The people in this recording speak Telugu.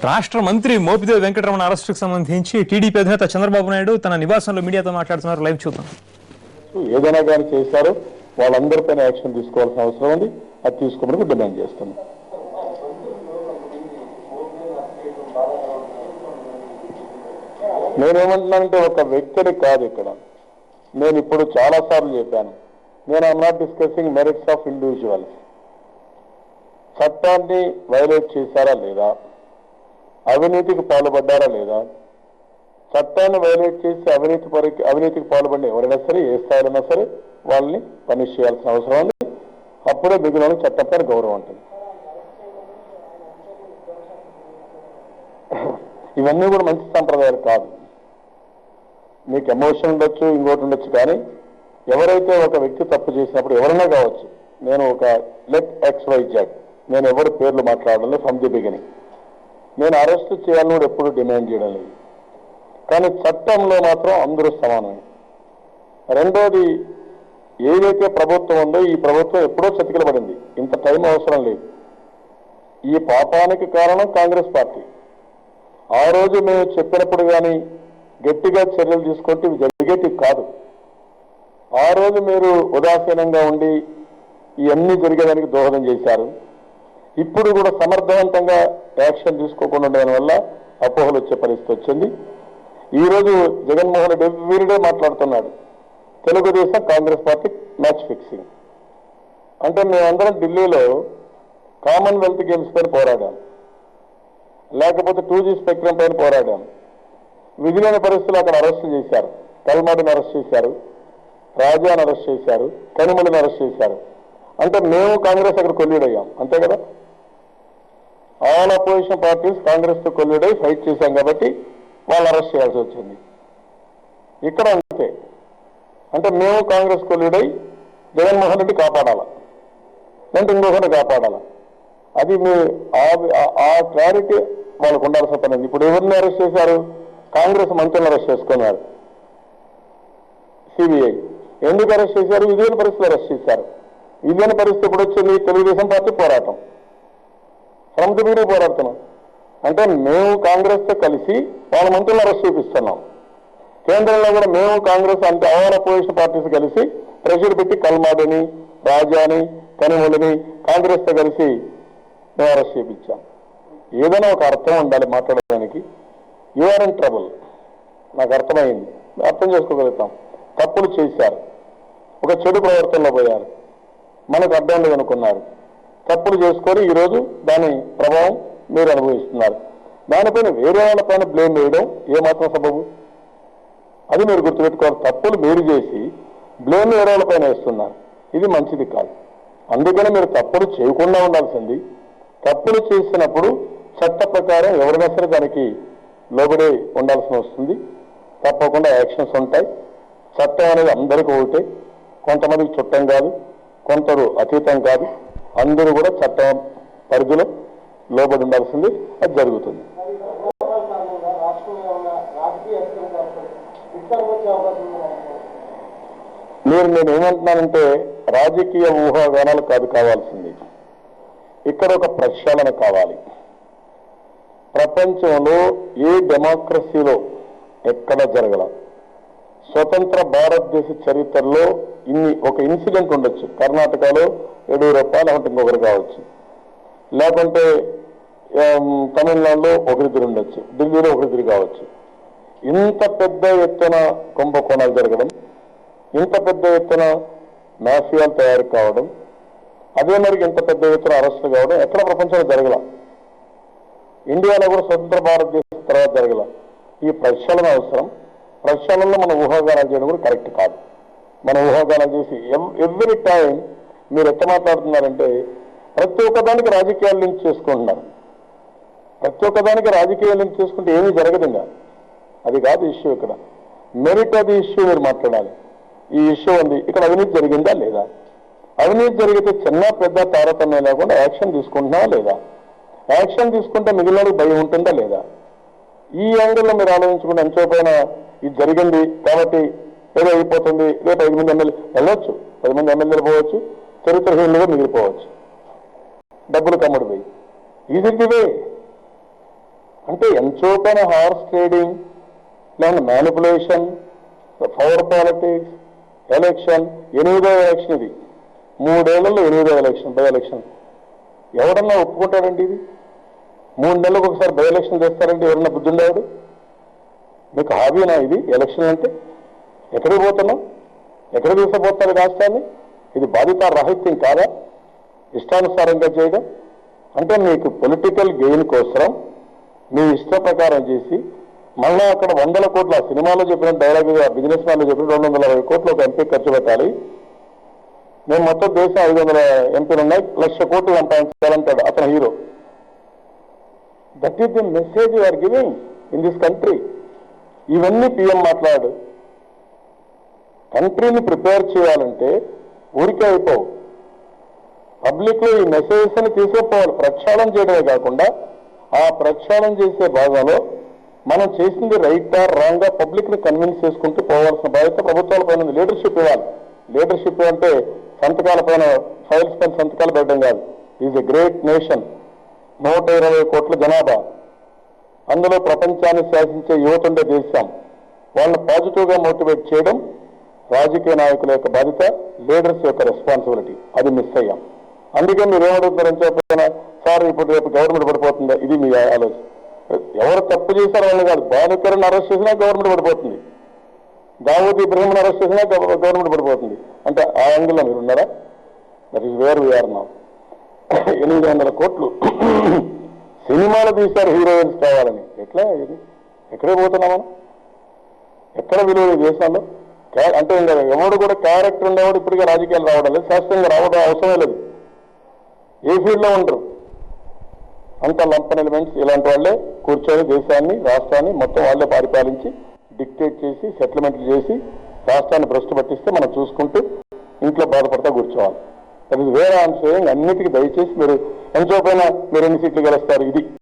రాష్ట్ర మంత్రి మోపిదేవి వెంకటరమణ అరెస్టుకు సంబంధించి టీడీపీ అధినేత చంద్రబాబు నాయుడు తన నివాసంలో మీడియాతో మాట్లాడుతున్నారు. లైవ్ చూద్దాం. ఏదైనా కానీ చేశారు, వాళ్ళందరిపైన యాక్షన్ తీసుకోవాల్సిన అవసరం ఉంది. అది తీసుకోమని డిమాండ్ చేస్తున్నాం. నేనేమంటున్నానంటే ఒక వ్యక్తిని కాదు ఇక్కడ. నేను ఇప్పుడు చాలాసార్లు చెప్పాను, నేను I'm not discussing merits of individuals. చట్టాన్ని వైలేట్ చేశారా లేదా, అవినీతికి పాల్పడ్డారా లేదా, చట్టాన్ని వైలేట్ చేసి అవినీతికి పాల్పడిన ఎవరైనా సరే, ఏ స్థాయిలో సరే వాళ్ళని పనిష్ చేయాల్సిన అవసరం ఉంది. అప్పుడే మిగిలిన చట్టం పైన గౌరవం ఉంటుంది. ఇవన్నీ కూడా మంచి సంప్రదాయాలు కాదు. మీకు ఎమోషన్ ఉండొచ్చు, ఇంకోటి ఉండొచ్చు, కానీ ఎవరైతే ఒక వ్యక్తి తప్పు చేసినప్పుడు ఎవరైనా కావచ్చు, నేను ఒక లెట్ XYZ, నేను ఎవరి పేర్లు మాట్లాడలేదు ఫ్రమ్ ది బిగినింగ్. నేను అరెస్ట్ చేయాలని కూడా ఎప్పుడు డిమాండ్ చేయడం లేదు, కానీ చట్టంలో మాత్రం అందరూ సమానమే. రెండోది, ఏదైతే ప్రభుత్వం ఉందో ఈ ప్రభుత్వం ఎప్పుడో చతికిల పడింది, ఇంత టైం అవసరం లేదు. ఈ పాపానికి కారణం కాంగ్రెస్ పార్టీ. ఆ రోజు మేము చెప్పినప్పుడు కానీ గట్టిగా చర్యలు తీసుకుంటే ఇవి జరిగేటివి కాదు. ఆ రోజు మీరు ఉదాసీనంగా ఉండి ఇవన్నీ జరిగేదానికి దోహదం చేశారు. ఇప్పుడు కూడా సమర్థవంతంగా యాక్షన్ తీసుకోకుండా ఉండడం వల్ల అపోహలు వచ్చే పరిస్థితి వచ్చింది. ఈరోజు జగన్మోహన్ రెడ్డి ఎవ్రీడే మాట్లాడుతున్నాడు, Telugu Desam Congress party match fixing. అంటే మేమందరం ఢిల్లీలో కామన్వెల్త్ గేమ్స్ పైన పోరాడాం, లేకపోతే 2G స్పెక్ట్రమ్ పైన పోరాడాం. విధులైన పరిస్థితులు అక్కడ అరెస్ట్ చేశారు. కల్మాడిని అరెస్ట్ చేశారు, రాజాను అరెస్ట్ చేశారు, కనిమలిని అరెస్ట్ చేశారు. అంటే మేము కాంగ్రెస్ అక్కడ కొల్యూడ్ అయ్యాం, అంతే కదా. ఆల్ అపోజిషన్ పార్టీస్ కాంగ్రెస్తో కొల్యూడ్ అయ్యి ఫైట్ చేశాం కాబట్టి వాళ్ళు అరెస్ట్ చేయాల్సి వచ్చింది. ఇక్కడ అంతే. అంటే మేము కాంగ్రెస్ కొల్యూడ్ అయ్యి జగన్మోహన్ రెడ్డి కాపాడాలా, అంటే ఇంకొకరిని కాపాడాలా, అది మీ ఆ క్లారిటీ వాళ్ళకు ఉండాల్సిన పని ఉంది. ఇప్పుడు ఎవరిని అరెస్ట్ చేశారు? కాంగ్రెస్ మంత్రులను అరెస్ట్ చేసుకున్నారు CBI. ఎందుకు అరెస్ట్ చేశారు? విధులైన పరిస్థితులు అరెస్ట్ చేశారు. విధులైన పరిస్థితి ఎప్పుడు వచ్చింది? తెలుగుదేశం పార్టీ పోరాటం, ఫ్రమ్ ది బిగినింగ్ పోరాడుతున్నాం. అంటే మేము కాంగ్రెస్తో కలిసి వాళ్ళ మంత్రులను అరెస్ట్ చేపిస్తున్నాం. కేంద్రంలో కూడా మేము కాంగ్రెస్ అంటే ఆల్ అపోజిషన్ పార్టీస్ కలిసి ప్రెషర్ పెట్టి కల్మాడిని, రాజాని, కనిమొళిని కాంగ్రెస్తో కలిసి మేము అరెస్ట్ చేయించాం. ఏదైనా ఒక అర్థం ఉండాలి మాట్లాడడానికి. యు ఆర్ ఇన్ ట్రబుల్, నాకు అర్థమైంది, అర్థం చేసుకోగలుగుతాం. తప్పులు చేశారు, ఒక చెడు ప్రవర్తనలో పోయారు, మనకు అర్థం లేదనుకున్నారు, తప్పులు చేసుకొని ఈరోజు దాని ప్రభావం మీరు అనుభవిస్తున్నారు. దానిపైన వేరే వాళ్ళపైన బ్లేమ్ వేయడం ఏమాత్రం సబబు? అది మీరు గుర్తుపెట్టుకోవాలి. తప్పులు మీరు చేసి బ్లేమ్ వేరే వాళ్ళపైన వేస్తున్నారు, ఇది మంచిది కాదు. అందుకని మీరు తప్పులు చేయకుండా ఉండాల్సింది. తప్పులు చేసినప్పుడు చట్ట ప్రకారం ఎవరైనా సరే దానికి లోబడి ఉండాల్సి వస్తుంది. తప్పకుండా యాక్షన్స్ ఉంటాయి. చట్టం అనేది అందరికీ ఒకటే, కొంతమందికి చుట్టం కాదు, కొందరు అతీతం కాదు. అందరూ కూడా చట్టం పరిధిలో లోబడి ఉండాల్సింది, అది జరుగుతుంది. నేను ఏమంటున్నానంటే రాజకీయ ఊహాగానాలు కాదు కావాల్సింది, ఇక్కడ ఒక ప్రక్షాళన కావాలి. ప్రపంచంలో ఏ డెమోక్రసీలో ఎక్కడ జరగల, స్వతంత్ర భారతదేశ చరిత్రలో ఒక ఇన్సిడెంట్ ఉండొచ్చు. కర్ణాటకలో యడ్యూరప్ప లేకుంటే ఇంకొకరు కావచ్చు, లేకుంటే తమిళనాడులో ఒకరిద్దరు ఉండొచ్చు, ఢిల్లీలో ఒకరిద్దరు కావచ్చు. ఇంత పెద్ద ఎత్తున కుంభకోణాలు జరగడం, ఇంత పెద్ద ఎత్తున మాఫియాలు తయారు కావడం, అదే మరి ఇంత పెద్ద ఎత్తున అరెస్టులు కావడం ఎక్కడ ప్రపంచంలో జరగల. ఇండియాలో కూడా స్వతంత్ర భారతదేశం తర్వాత జరగల. ఈ ప్రక్షాళన అవసరం. ప్రక్షాళనలో మనం ఊహాగానాలు చేయడం కూడా కరెక్ట్ కాదు. మనం ఊహాగానాలు చేసి ఎవ్రీ టైం మీరు ఎట్లా మాట్లాడుతున్నారంటే ప్రతి ఒక్కదానికి రాజకీయాలు లింక్ చేసుకుంటున్నారు. ప్రతి ఒక్కదానికి రాజకీయాలు లింక్ చేసుకుంటే ఏమీ జరగదు. ఇంకా అది కాదు ఇష్యూ. ఇక్కడ మెరిట్ అది ఇష్యూ మీరు మాట్లాడాలి. ఈ ఇష్యూ ఉంది, ఇక్కడ అవినీతి జరిగిందా లేదా, అవినీతి జరిగితే చిన్న పెద్ద తారతమ్యం లేకుండా యాక్షన్ తీసుకుంటున్నావా లేదా, యాక్షన్ తీసుకుంటే మిగిలిన భయం ఉంటుందా లేదా, ఈ యాంగిల్లో మీరు ఆలోచించుకుంటే ఎంచోపైన ఇది జరిగింది కాబట్టి ఏదో అయిపోతుంది, రేపు 5 మంది ఎమ్మెల్యే వెళ్ళొచ్చు, 10 మంది ఎమ్మెల్యేలు పోవచ్చు, చరిత్రహీనులుగా మిగిలిపోవచ్చు, డబ్బులు కమ్ముడు పోయి. ఇది అంటే ఎంచోపైన హార్స్ ట్రేడింగ్ లేదా మ్యానిపులేషన్, పవర్ పాలిటిక్స్, ఎలక్షన్, 8వ ఎలక్షన్ ఇది. 3 ఏళ్లలో 8వ ఎలక్షన్, బై ఎలక్షన్. ఎవడన్నా ఒప్పుకుంటాడండి ఇది? 3 నెలలకు ఒకసారి బై ఎలక్షన్ చేస్తారంటే ఎవరన్నా బుద్ధి ఉండేవాడు? మీకు హాబీనా ఇది ఎలక్షన్ అంటే? ఎక్కడికి పోతున్నాం? ఎక్కడ తీసుకుపోతున్నారు రాష్ట్రాన్ని? ఇది బాధిత రాహిత్యం కాదా? ఇష్టానుసారంగా చేయడం అంటే మీకు పొలిటికల్ గెయిన్ కోసం మీ ఇష్ట ప్రకారం చేసి మళ్ళా అక్కడ 100 కోట్ల సినిమాలో చెప్పిన డైలాగుగా బిజినెస్ మ్యాన్లో చెప్పిన 220 కోట్లు ఒక ఎంపీ ఖర్చు పెట్టాలి, మేము మొత్తం దేశం 500 ఎంపీలు ఉన్నాయి, 1,00,000 కోట్లు సంపాదించాలంటాడు అతను hero. That is the message you are giving in this country. ఇవన్నీ పిఎం మాట్లాడు. కంట్రీని ప్రిపేర్ చేయాలంటే ఊరికే అయిపోవు. పబ్లిక్ లో ఈ మెసేజెస్ అని తీసుకుపోవాలి. ప్రక్షాళన చేయడమే కాకుండా ఆ ప్రక్షాళన చేసే భాగంలో మనం చేసింది రైట్ ఆర్ రాంగ్ గా పబ్లిక్ ని కన్విన్స్ చేసుకుంటూ పోవాల్సిన బాధ్యత ప్రభుత్వాల పైన ఉంది. లీడర్షిప్ ఇవ్వాలి. లీడర్షిప్ అంటే సంతకాల పైన, ఫైల్స్ పైన సంతకాలు పెట్టడం కాదు. ఈజ్ ఎ గ్రేట్ నేషన్, 120 కోట్ల జనాభా, అందులో ప్రపంచాన్ని శాసించే యువత ఉండే దేశం. వాళ్ళని పాజిటివ్ గా మోటివేట్ చేయడం రాజకీయ నాయకుల యొక్క బాధ్యత, లీడర్స్ యొక్క రెస్పాన్సిబిలిటీ. అది మిస్ అయ్యాం. అందుకే మీరు ఏమడుగుతారని చెప్పిన సార్ ఇప్పుడు రేపు గవర్నమెంట్ పడిపోతుందా, ఇది మీ ఆలోచన. ఎవరు తప్పు చేశారో వాళ్ళు కాదు. భానుకరణ అరెస్ట్ చేసినా గవర్నమెంట్ పడిపోతుంది, దావూద్ ఇబ్రహీంని అరెస్ట్ చేసినా గవర్నమెంట్ పడిపోతుంది. అంటే ఆ యాంగిల్లో మీరు ఉన్నారా? That is where we are now. 800 కోట్లు సినిమాలు తీశారు హీరోయిన్స్ కావాలని. ఎట్లా ఇది? ఎక్కడే పోతున్నాం మనం? ఎక్కడ విలువ దేశంలో? అంటే ఇంకా ఎవడు కూడా క్యారెక్టర్ ఉండేవాడు ఇప్పటికే రాజకీయాలు రావడం లేదు, శాస్త్రంగా రావడం అవసరమే లేదు. ఏ ఫీల్డ్లో ఉండరు. అంత లంపన్ ఎలిమెంట్స్ ఇలాంటి వాళ్ళే కూర్చొని దేశాన్ని, రాష్ట్రాన్ని మొత్తం వాళ్ళే పరిపాలించి డిక్టేట్ చేసి సెటిల్మెంట్లు చేసి రాష్ట్రాన్ని భ్రష్టు పట్టిస్తే మనం చూసుకుంటూ ఇంట్లో బాధపడతా కూర్చోవాలి. అది వేరే అంశం. అన్నిటికీ దయచేసి మీరు ఎంచోపైన మీరు ఎన్ని సీట్లు గెలుస్తారు ఇది